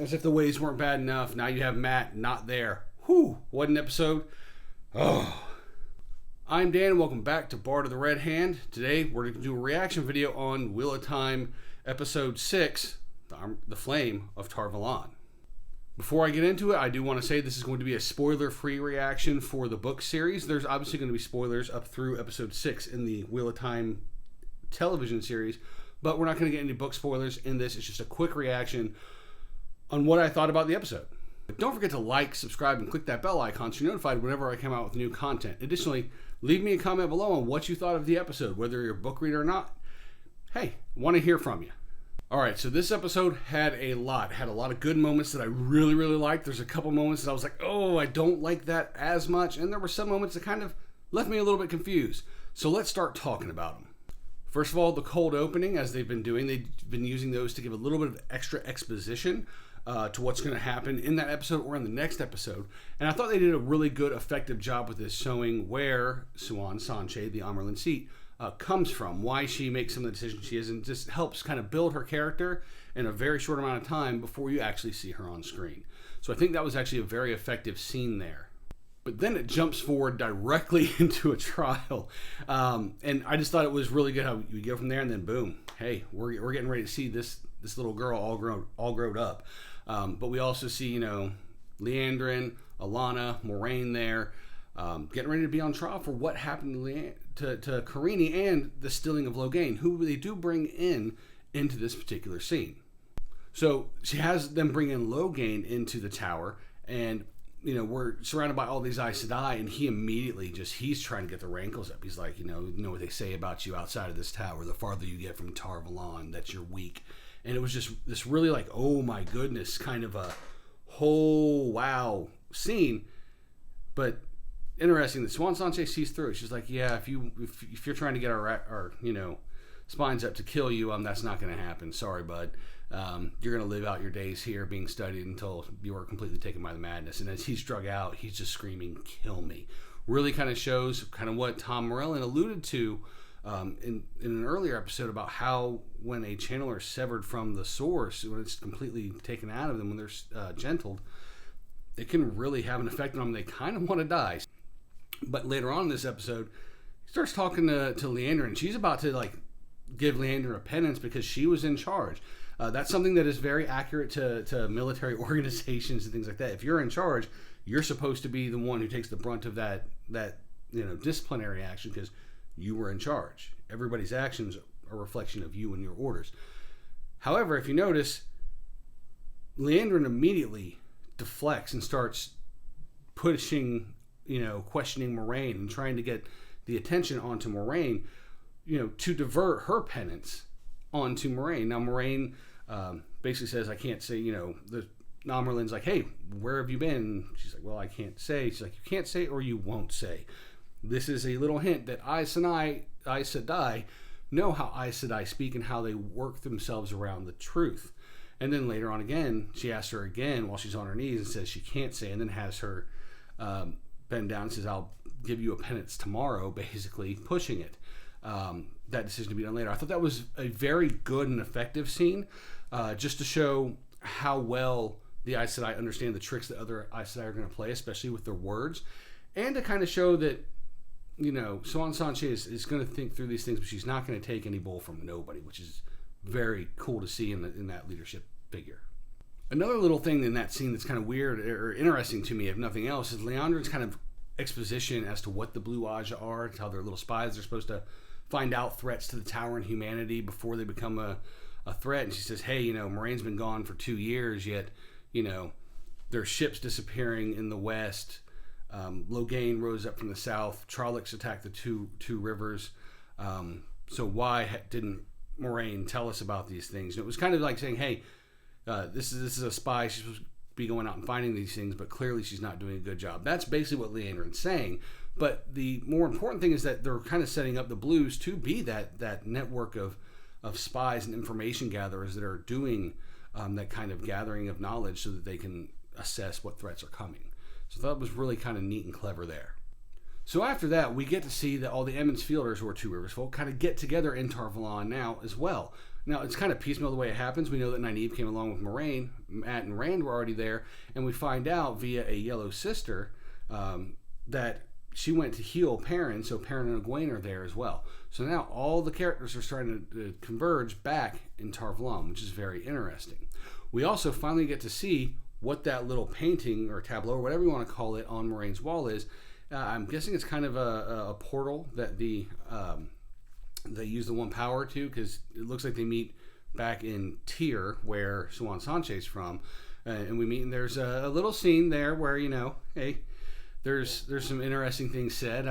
As if the waves weren't bad enough, now you have Matt not there. Whew, what an episode. Oh. I'm Dan and welcome back to Bard of the Red Hand. Today we're going to do a reaction video on Wheel of Time Episode 6, The Flame of Tar Valon. Before I get into it, I do want to say this is going to be a spoiler-free reaction for the book series. There's obviously going to be spoilers up through Episode 6 in the Wheel of Time television series, but we're not going to get any book spoilers in this. It's just a quick reaction on what I thought about the episode. But don't forget to like, subscribe, and click that bell icon so you're notified whenever I come out with new content. Additionally, leave me a comment below on what you thought of the episode, whether you're a book reader or not. Hey, I want to hear from you. Alright, so this episode had a lot of good moments that I really liked. There's a couple moments that I was like, oh, I don't like that as much. And there were some moments that kind of left me a little bit confused. So let's start talking about them. First of all, the cold opening, as they've been doing, they've been using those to give a little bit of extra exposition to what's going to happen in that episode or in the next episode. And I thought they did a really good, effective job with this, showing where Siuan Sanche, the Amyrlin seat, comes from, why she makes some of the decisions she is, and just helps kind of build her character in a very short amount of time before you actually see her on screen. So I think that was actually a very effective scene there. But then it jumps forward directly into a trial. And I just thought it was really good how we go from there and then boom, hey, we're getting ready to see this little girl all grown up. But we also see, Liandrin, Alana, Moraine there, getting ready to be on trial for what happened to Carini and the stealing of Logain, who they do bring into this particular scene. So she has them bring in Logain into the tower, and we're surrounded by all these Aes Sedai, and he immediately he's trying to get the rankles up. He's like, you know what they say about you outside of this tower, the farther you get from Tar Valon, that you're weak. And it was just this really like, oh my goodness, kind of a whole wow scene. But interesting that Siuan Sanche sees through it. She's like, yeah, if you're trying to get our spines up to kill you, that's not going to happen. Sorry, bud. You're going to live out your days here being studied until you are completely taken by the madness. And as he's drug out, he's just screaming, kill me. Really kind of shows kind of what Tom Morellan alluded to in an earlier episode about how when a channeler is severed from the source, when it's completely taken out of them, when they're gentled, it can really have an effect on them. They kind of want to die. But later on in this episode, he starts talking to Liandrin, and she's about to give Liandrin a penance because she was in charge. That's something that is very accurate to military organizations and things like that. If you're in charge, you're supposed to be the one who takes the brunt of that disciplinary action because you were in charge. Everybody's actions are a reflection of you and your orders. However, if you notice, Liandrin immediately deflects and starts pushing, questioning Moraine and trying to get the attention onto Moraine, to divert her penance onto Moraine. Now, Moraine basically says, I can't say, the Amyrlin's like, hey, where have you been? She's like, well, I can't say. She's like, you can't say or you won't say. This is a little hint that Aes Sedai know how Aes Sedai speak and how they work themselves around the truth. And then later on again, she asks her again while she's on her knees and says she can't say, and then has her bend down and says, I'll give you a penance tomorrow, basically pushing it. That decision to be done later. I thought that was a very good and effective scene, just to show how well the Aes Sedai understand the tricks that other Aes Sedai are going to play, especially with their words, and to kind of show that, Siuan Sanche is going to think through these things, but she's not going to take any bull from nobody, which is very cool to see in that leadership figure. Another little thing in that scene that's kind of weird or interesting to me, if nothing else, is Liandrin's kind of exposition as to what the Blue Aja are, how they're little spies. They're supposed to find out threats to the tower and humanity before they become a threat. And she says, hey, Moraine's been gone for 2 years, yet, there's ships disappearing in the west. Logain rose up from the south. Trollocs attacked the two rivers. So why didn't Moraine tell us about these things? And it was kind of like saying, hey, this is a spy. She's supposed to be going out and finding these things, but clearly she's not doing a good job. That's basically what Liandrin's saying. But the more important thing is that they're kind of setting up the Blues to be that network of spies and information gatherers that are doing that kind of gathering of knowledge so that they can assess what threats are coming. So I thought it was really kind of neat and clever there. So after that, we get to see that all the Emmons Fielders, who are Two Rivers folk, kind of get together in Tar Valon now as well. Now, it's kind of piecemeal the way it happens. We know that Nynaeve came along with Moiraine. Matt and Rand were already there. And we find out via a Yellow Sister that she went to heal Perrin. So Perrin and Egwene are there as well. So now all the characters are starting to converge back in Tar Valon, which is very interesting. We also finally get to see what that little painting or tableau or whatever you want to call it on Moraine's wall is. I'm guessing it's kind of a portal that they use the One Power to, because it looks like they meet back in Tyr, where Siuan Sanche's from, and we meet, and there's a little scene there where, you know, hey, there's some interesting things said.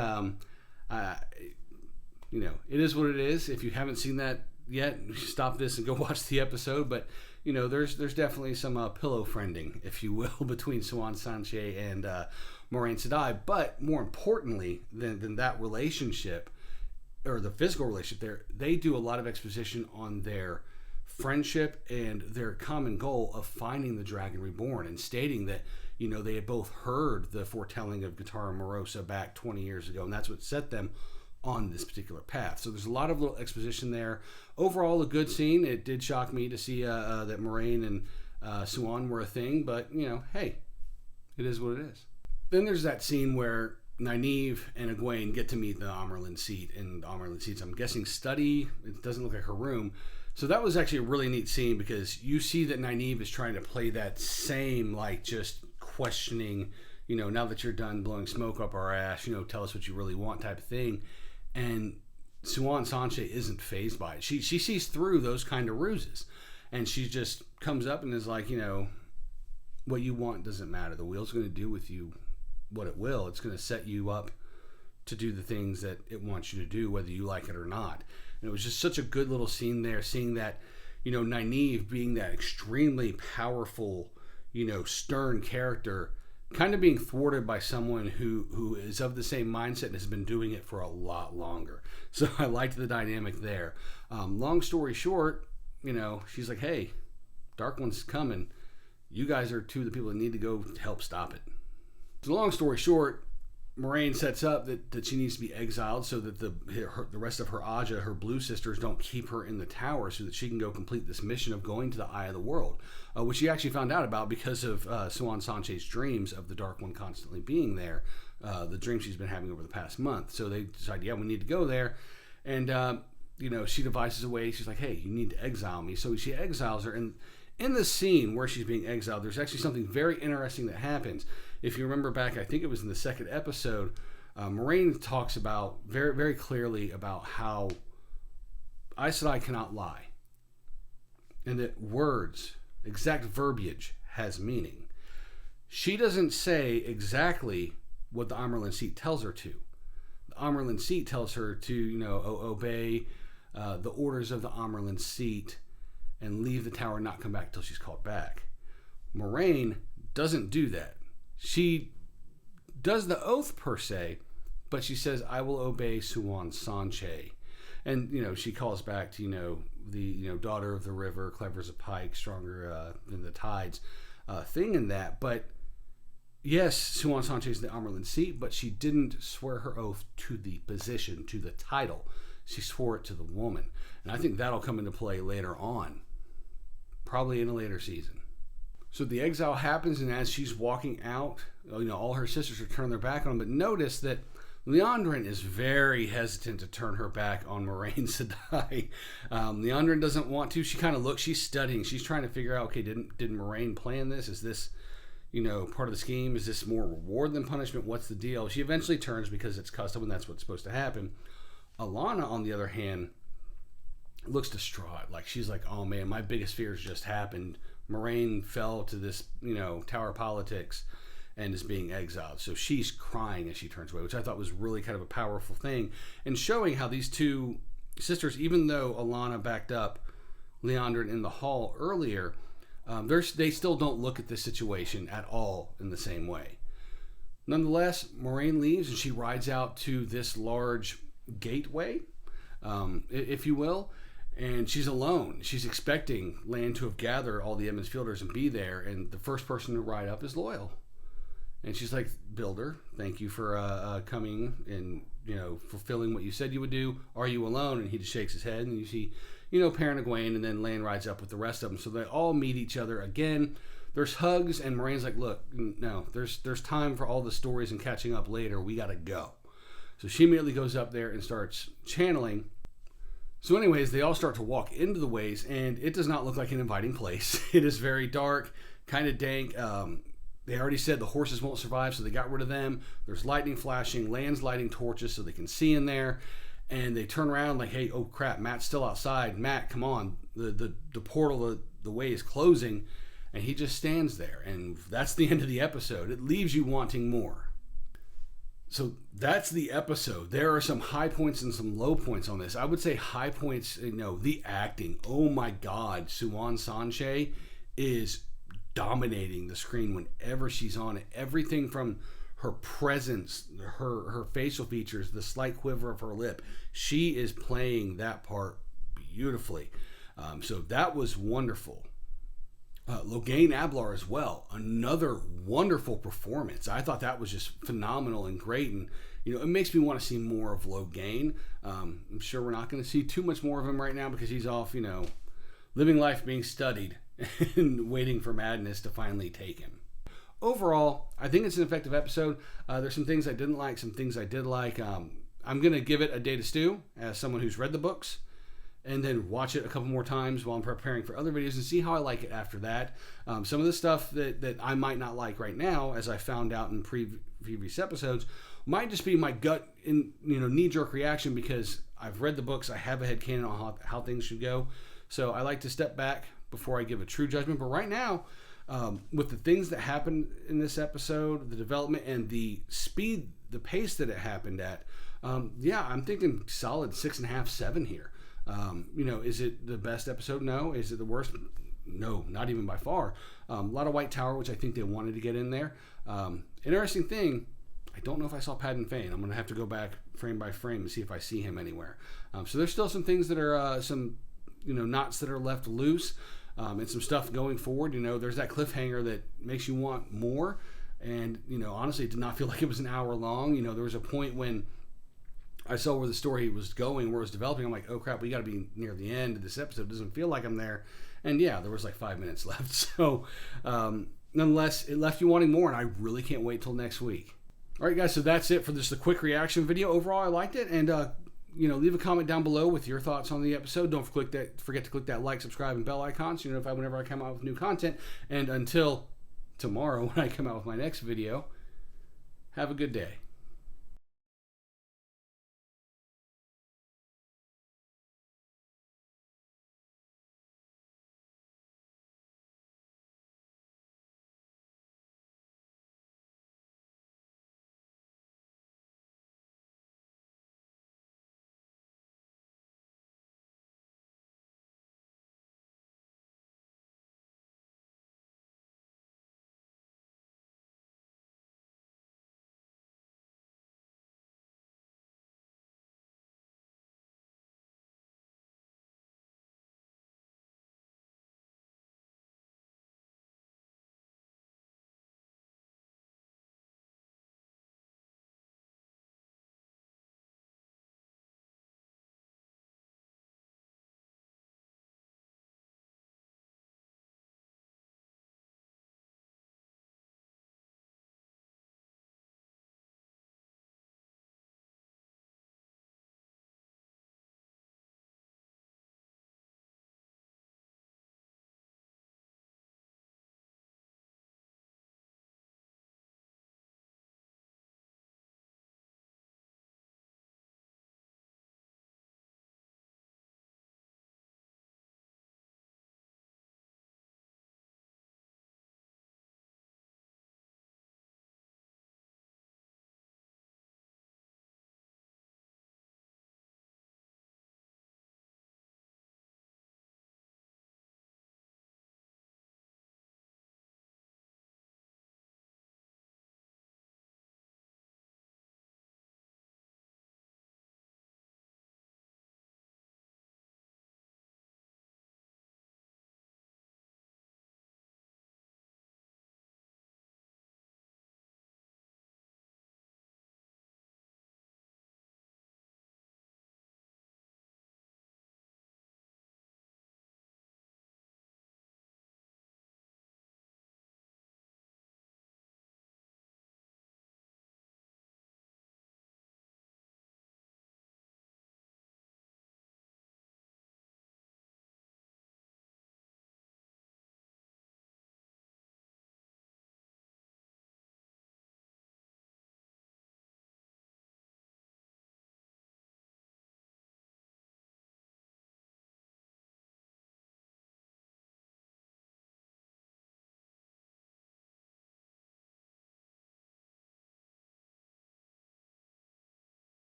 You know, it is what it is. If you haven't seen that yet, stop this and go watch the episode. But you know, there's definitely some pillow friending, if you will, between Siuan Sanche and Moiraine Sedai. But more importantly than that relationship, or the physical relationship there, they do a lot of exposition on their friendship and their common goal of finding the Dragon Reborn, and stating that, you know, they had both heard the foretelling of Guitarra Morosa back 20 years ago, and that's what set them on this particular path. So there's a lot of little exposition there. Overall, a good scene. It did shock me to see that Moiraine and Siuan were a thing, but, you know, hey, it is what it is. Then there's that scene where Nynaeve and Egwene get to meet the Amyrlin seat, and the Amyrlin seat's, I'm guessing, study. It doesn't look like her room. So that was actually a really neat scene, because you see that Nynaeve is trying to play that same, like, just questioning, you know, now that you're done blowing smoke up our ass, you know, tell us what you really want type of thing. And Siuan Sanche isn't fazed by it. She sees through those kind of ruses, and she just comes up and is like, you know, what you want doesn't matter. The wheel's going to do with you what it will. It's going to set you up to do the things that it wants you to do, whether you like it or not. And it was just such a good little scene there, seeing that, you know, Nynaeve being that extremely powerful, you know, stern character, kind of being thwarted by someone who is of the same mindset and has been doing it for a lot longer. So I liked the dynamic there. Long story short, you know, she's like, hey, Dark One's coming. You guys are two of the people that need to go help stop it. So long story short, Moiraine sets up that she needs to be exiled so that the rest of her Aja, her blue sisters, don't keep her in the tower, so that she can go complete this mission of going to the Eye of the World, which she actually found out about because of Siuan Sanche's dreams of the Dark One constantly being there, the dreams she's been having over the past month. So they decide, yeah, we need to go there. And, you know, she devises a way. She's like, hey, you need to exile me. So she exiles her. And in the scene where she's being exiled, there's actually something very interesting that happens. If you remember back, I think it was in the second episode, Moiraine talks about very, very clearly about how Aes Sedai cannot lie, and that words, exact verbiage, has meaning. She doesn't say exactly what the Amyrlin seat tells her to. The Amyrlin seat tells her to, you know, obey the orders of the Amyrlin seat and leave the tower and not come back till she's called back. Moiraine doesn't do that. She does the oath per se, but she says, I will obey Siuan Sanche. And, you know, she calls back to, you know, the, you know, daughter of the river, clever as a pike, stronger than the tides thing in that. But yes, Siuan Sanche is the Amyrlin seat, but she didn't swear her oath to the position, to the title. She swore it to the woman. And I think that'll come into play later on, probably in a later season. So the exile happens, and as she's walking out, you know, all her sisters are turning their back on them. But notice that Liandrin is very hesitant to turn her back on Moiraine Sedai. Liandrin doesn't want to. She kind of looks, she's studying. She's trying to figure out, okay, did Moiraine plan this? Is this, you know, part of the scheme? Is this more reward than punishment? What's the deal? She eventually turns because it's custom and that's what's supposed to happen. Alana, on the other hand, looks distraught. Like, she's like, oh man, my biggest fears just happened. Moiraine fell to this, you know, tower politics and is being exiled. So she's crying as she turns away, which I thought was really kind of a powerful thing, and showing how these two sisters, even though Alana backed up Liandrin in the hall earlier, they still don't look at this situation at all in the same way. Nonetheless, Moiraine leaves and she rides out to this large gateway, if you will, and she's alone. She's expecting Lan to have gathered all the Emond's Fielders and be there, and the first person to ride up is Loyal. And she's like, Builder, thank you for coming and, you know, fulfilling what you said you would do. Are you alone? And he just shakes his head, and you see, Perrin, Egwene, and then Lan rides up with the rest of them. So they all meet each other again. There's hugs, and Moiraine's like, look, no, there's time for all the stories and catching up later. We got to go. So she immediately goes up there and starts channeling. So anyways, they all start to walk into the ways, and it does not look like an inviting place. It is very dark, kind of dank. They already said the horses won't survive, so they got rid of them. There's lightning flashing, Lan's lighting torches so they can see in there. And they turn around like, hey, oh crap, Matt's still outside. Matt, come on. The portal, the way is closing. And he just stands there. And that's the end of the episode. It leaves you wanting more. So that's the episode. There are some high points and some low points on this. I would say high points, the acting. Oh my God, Suan Sanche is dominating the screen whenever she's on it. Everything from her presence, her facial features, the slight quiver of her lip. She is playing that part beautifully. So that was wonderful. Logain Ablar as well. Another wonderful performance. I thought that was just phenomenal and great. And, it makes me want to see more of Logain. I'm sure we're not going to see too much more of him right now because he's off, living life being studied and waiting for madness to finally take him. Overall, I think it's an effective episode. There's some things I didn't like, some things I did like. I'm going to give it a day to stew as someone who's read the books, and then watch it a couple more times while I'm preparing for other videos and see how I like it after that. Some of the stuff that I might not like right now, as I found out in previous episodes, might just be my gut in knee-jerk reaction because I've read the books, I have a headcanon on how things should go. So I like to step back before I give a true judgment. But right now, with the things that happened in this episode, the development and the speed, the pace that it happened at, I'm thinking solid 6.5, 7 here. Is it the best episode? No. Is it the worst? No, not even by far. A lot of White Tower, which I think they wanted to get in there. Interesting thing, I don't know if I saw Padden Fane. I'm going to have to go back frame by frame and see if I see him anywhere. So there's still some things that are some knots that are left loose. And some stuff going forward. There's that cliffhanger that makes you want more. And, honestly, it did not feel like it was an hour long. There was a point when I saw where the story was going, where it was developing. I'm like, oh crap, we got to be near the end of this episode. It doesn't feel like I'm there. And yeah, there was like 5 minutes left. So, nonetheless, it left you wanting more. And I really can't wait till next week. All right, guys. So that's it for just a quick reaction video. Overall, I liked it. And, leave a comment down below with your thoughts on the episode. Don't forget to click that like, subscribe, and bell icon so you're notified whenever I come out with new content. And until tomorrow when I come out with my next video, have a good day.